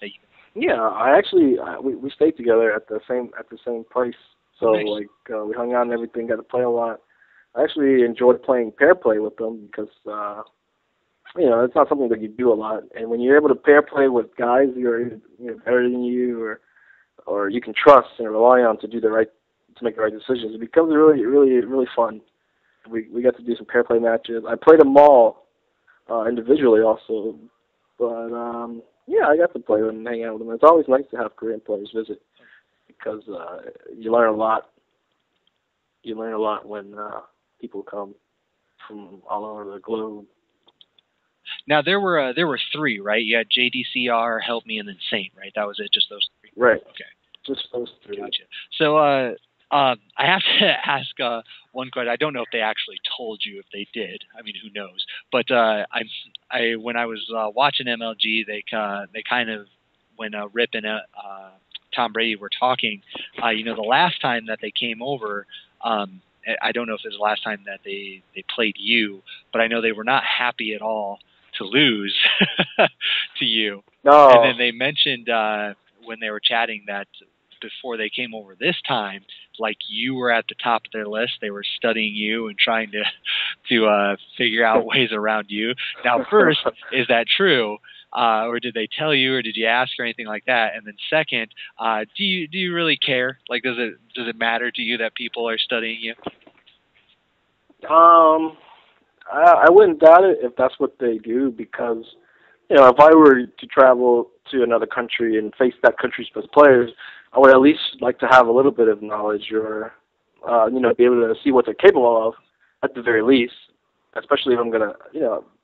you? Yeah, I actually we stayed together at the same place. So nice. We hung out and everything, got to play a lot. I actually enjoyed playing pair play with them because it's not something that you do a lot. And when you're able to pair play with guys who are better than you or you can trust and rely on to make the right decisions, it becomes really, really, really fun. We got to do some pair play matches. I played them all individually also, but I got to play with them and hang out with them. It's always nice to have Korean players visit because you learn a lot. You learn a lot when people come from all over the globe. Now there were three, right? You had JDCR, Help Me, and then Saint, right? That was it, just those three. Right. Okay. Just those three. Gotcha. So I have to ask one question. I don't know if they actually told you. If they did, I mean, who knows? But when I was watching MLG, they kind of when Rip and Tom Brady were talking. The last time that they came over. I don't know if it was the last time that they played you, but I know they were not happy at all to lose to you. No. And then they mentioned when they were chatting that before they came over this time, like you were at the top of their list. They were studying you and trying to figure out ways around you. Now, first, is that true? Or did they tell you, or did you ask, or anything like that? And then second, do you really care? Like, does it matter to you that people are studying you? I wouldn't doubt it if that's what they do, because if I were to travel to another country and face that country's best players, I would at least like to have a little bit of knowledge, or be able to see what they're capable of at the very least. Especially if I'm gonna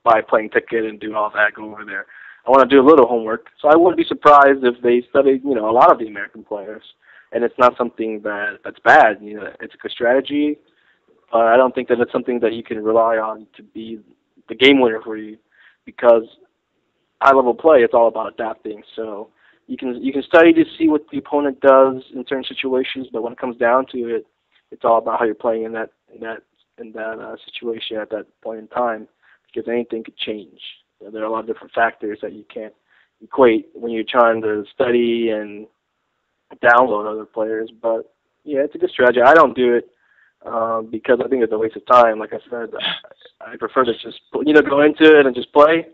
buy a plane ticket and do all that, go over there. I want to do a little homework, so I wouldn't be surprised if they studied a lot of the American players. And it's not something that's bad. It's a good strategy. I don't think that it's something that you can rely on to be the game winner for you, because high-level play, it's all about adapting. So you can study to see what the opponent does in certain situations, but when it comes down to it, it's all about how you're playing in that situation at that point in time, because anything could change. There are a lot of different factors that you can't equate when you're trying to study and download other players. But yeah, it's a good strategy. I don't do it because I think it's a waste of time. Like I said, I prefer to just go into it and just play.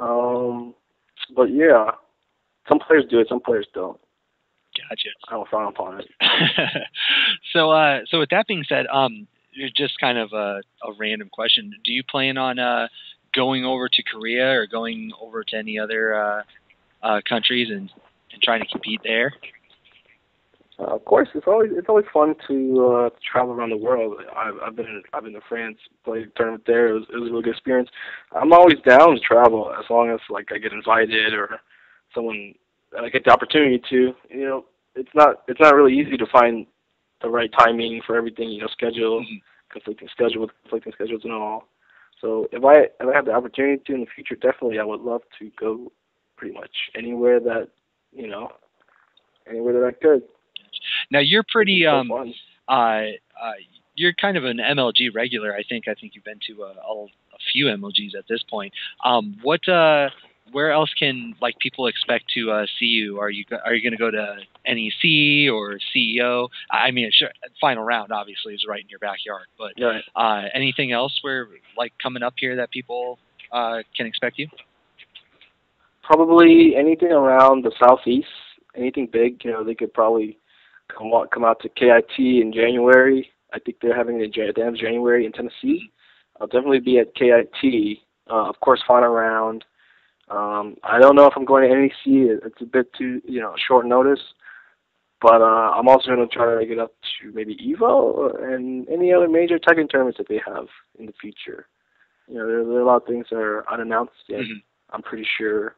Mm-hmm. But yeah, some players do it, some players don't. Gotcha. I don't frown upon it. So with that being said, just kind of a random question. Do you plan on going over to Korea or going over to any other countries and trying to compete there? Of course, it's always fun to travel around the world. I've been to France, played a tournament there. It was a really good experience. I'm always down to travel as long as I get invited or someone I get the opportunity to. It's not really easy to find the right timing for everything. Schedule, conflicting schedules and all. So if I have the opportunity to in the future, definitely I would love to go pretty much anywhere that I could. Now you're pretty you're kind of an MLG regular. I think you've been to a few MLGs at this point. Where else can people expect to see you? Are you going to go to NEC or CEO? I mean, sure, final round obviously is right in your backyard, but right. Anything else where coming up here that people can expect you? Probably anything around the southeast. Anything big, they could probably come out to KIT in January. I think they're having it at the end of January in Tennessee. I'll definitely be at KIT. Of course, final round. I don't know if I'm going to NEC. It's a bit too, short notice. But I'm also going to try to get up to maybe EVO and any other major Tekken tournaments that they have in the future. There are a lot of things that are unannounced yet, I'm pretty sure.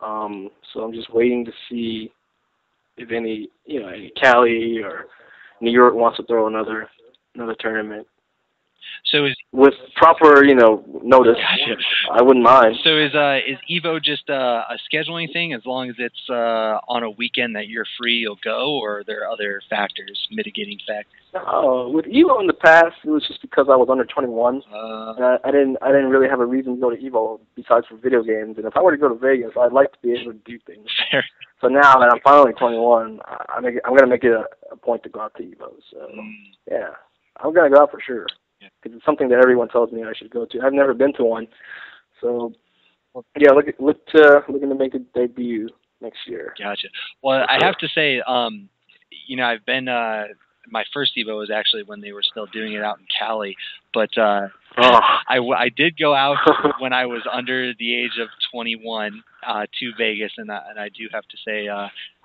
So I'm just waiting to see if any Cali or New York wants to throw another tournament. So with proper, notice, gotcha. I wouldn't mind. So is EVO just a scheduling thing? As long as it's on a weekend that you're free, you'll go, or are there other factors, mitigating factors? With EVO in the past, it was just because I was under 21. And I didn't really have a reason to go to EVO besides for video games. And if I were to go to Vegas, I'd like to be able to do things. Fair. So now that I'm finally 21, I'm going to make it a point to go out to EVO. So yeah, I'm going to go out for sure. Because it's something that everyone tells me I should go to. I've never been to one. So, yeah, looking to make a debut next year. Gotcha. Well, I have to say, I've been, my first EVO was actually when they were still doing it out in Cali. But I did go out when I was under the age of 21 to Vegas. And I do have to say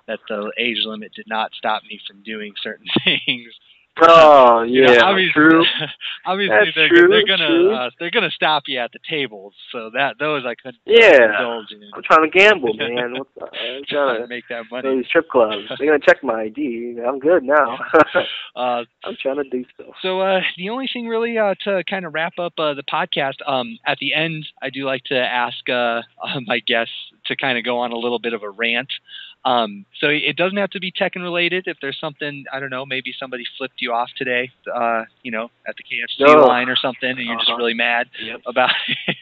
that the age limit did not stop me from doing certain things. Oh yeah, obviously, true. Obviously, they're gonna stop you at the tables, so those I couldn't indulge in. I'm trying to gamble, man. I'm trying to make that money. These strip clubs. They're gonna check my ID. I'm good now. I'm trying to do stuff. So the only thing really to kind of wrap up the podcast, at the end, I do like to ask my guests to kind of go on a little bit of a rant. So it doesn't have to be Tekken related. If there's something, I don't know, maybe somebody flipped you off today, at the KFC line or something, and you're just really mad about it.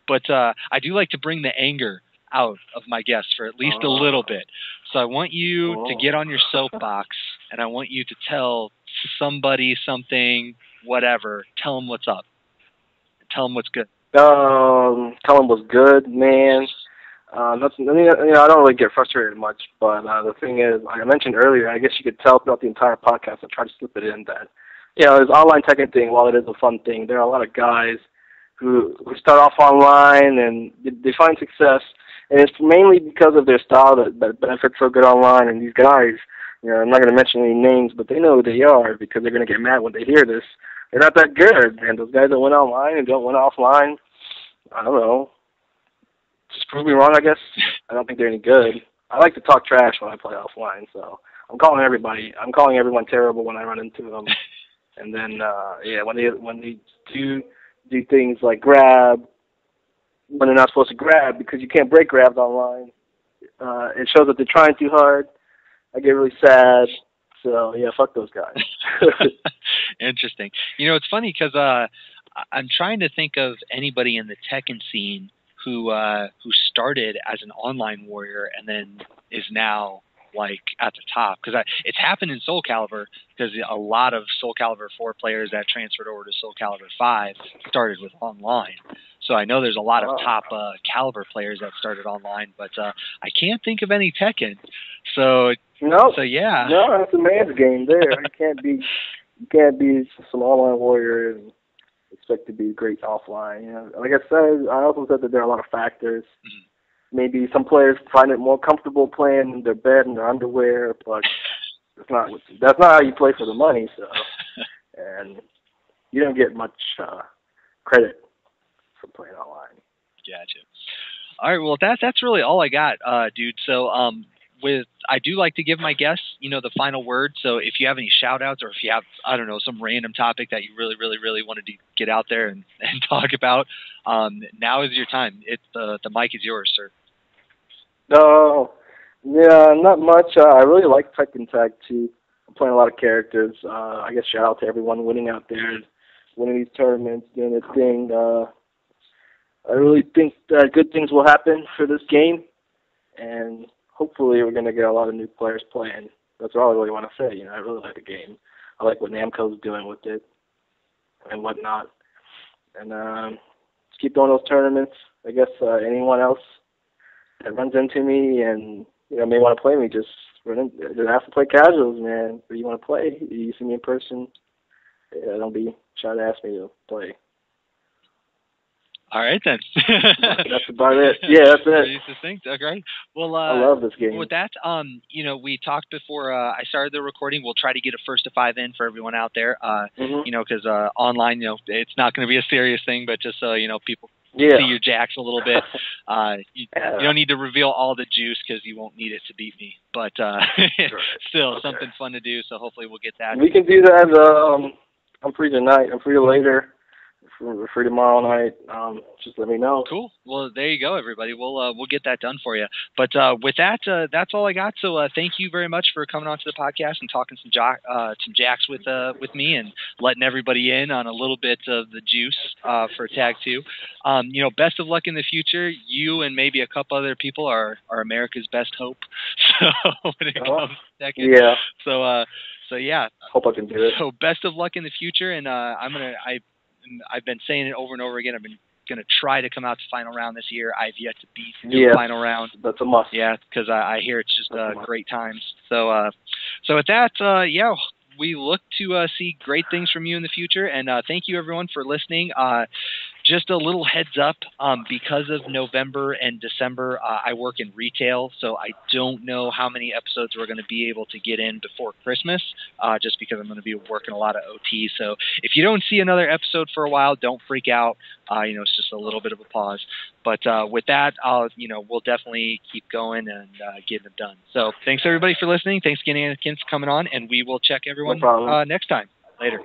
But I do like to bring the anger out of my guests for at least a little bit. So I want you to get on your soapbox, and I want you to tell somebody something, whatever. Tell them what's up. Tell them what's good. Tell them what's good, man. Nothing. I don't really get frustrated much, but the thing is, like I mentioned earlier, I guess you could tell throughout the entire podcast, I tried to slip it in that this online Tekken thing, while it is a fun thing, there are a lot of guys who start off online and they find success, and it's mainly because of their style that benefits so good online. And these guys, I'm not going to mention any names, but they know who they are because they're going to get mad when they hear this. They're not that good, and those guys that win online and don't win offline, I don't know. Just prove me wrong, I guess. I don't think they're any good. I like to talk trash when I play offline, so I'm calling everyone terrible when I run into them. And then, when they do things like grab when they're not supposed to grab because you can't break grabs online, it shows that they're trying too hard. I get really sad. So, yeah, fuck those guys. Interesting. It's funny because I'm trying to think of anybody in the Tekken scene who started as an online warrior and then is now like at the top, because it's happened in Soul Calibur, because a lot of Soul Calibur 4 players that transferred over to Soul Calibur 5 started with online. So I know there's a lot of top Calibur players that started online, but I can't think of any Tekken. So yeah. No, it's a man's game there. You can't be some online warrior and expect to be great offline. Like I said, I also said that there are a lot of factors. Mm-hmm. Maybe some players find it more comfortable playing in their bed and their underwear, but that's not how you play for the money. So, and you don't get much credit for playing online. Gotcha. All right, well that's really all I got, dude. So I do like to give my guests, the final word. So if you have any shout outs, or if you have, I don't know, some random topic that you really, really, really wanted to get out there and talk about, now is your time. The mic is yours, sir. No, yeah, not much. I really like Tekken Tag 2. I'm playing a lot of characters. I guess shout out to everyone winning out there, winning these tournaments, doing their thing. I really think that good things will happen for this game, and hopefully we're going to get a lot of new players playing. That's all I really want to say. I really like the game. I like what Namco's doing with it and whatnot. And just keep doing those tournaments. I guess anyone else that runs into me and may want to play me, just have to play casuals, man. If you want to play, you see me in person, don't be trying to ask me to play. All right, then. That's about it. Yeah, that's it. Pretty succinct. Okay. Well, I love this game. With that, we talked before I started the recording. We'll try to get a 1st to 5 in for everyone out there. Because online, it's not going to be a serious thing, but just so people see your jacks a little bit. You don't need to reveal all the juice because you won't need it to beat me. But still, something fun to do. So hopefully we'll get that. We can do that. I'm free tonight. I'm free later. We're free tomorrow night. Just let me know. Cool. Well, there you go, everybody. We'll get that done for you. But with that, that's all I got. So thank you very much for coming on to the podcast and talking some jacks with me and letting everybody in on a little bit of the juice for Tag 2. Best of luck in the future. You and maybe a couple other people are America's best hope. So when it comes to Tekken. Yeah. So yeah. Hope I can do it. So best of luck in the future, and I've been saying it over and over again. I've been going to try to come out to final round this year. I've yet to beat the final round. That's a must. Yeah, because I hear it's just great times. So with that, we look to see great things from you in the future. And thank you, everyone, for listening. Just a little heads up, because of November and December, I work in retail, so I don't know how many episodes we're going to be able to get in before Christmas, just because I'm going to be working a lot of OT. So if you don't see another episode for a while, don't freak out. It's just a little bit of a pause. But with that, we'll definitely keep going and getting it done. So thanks, everybody, for listening. Thanks again, Anakin, for coming on, and we will check everyone next time. Later.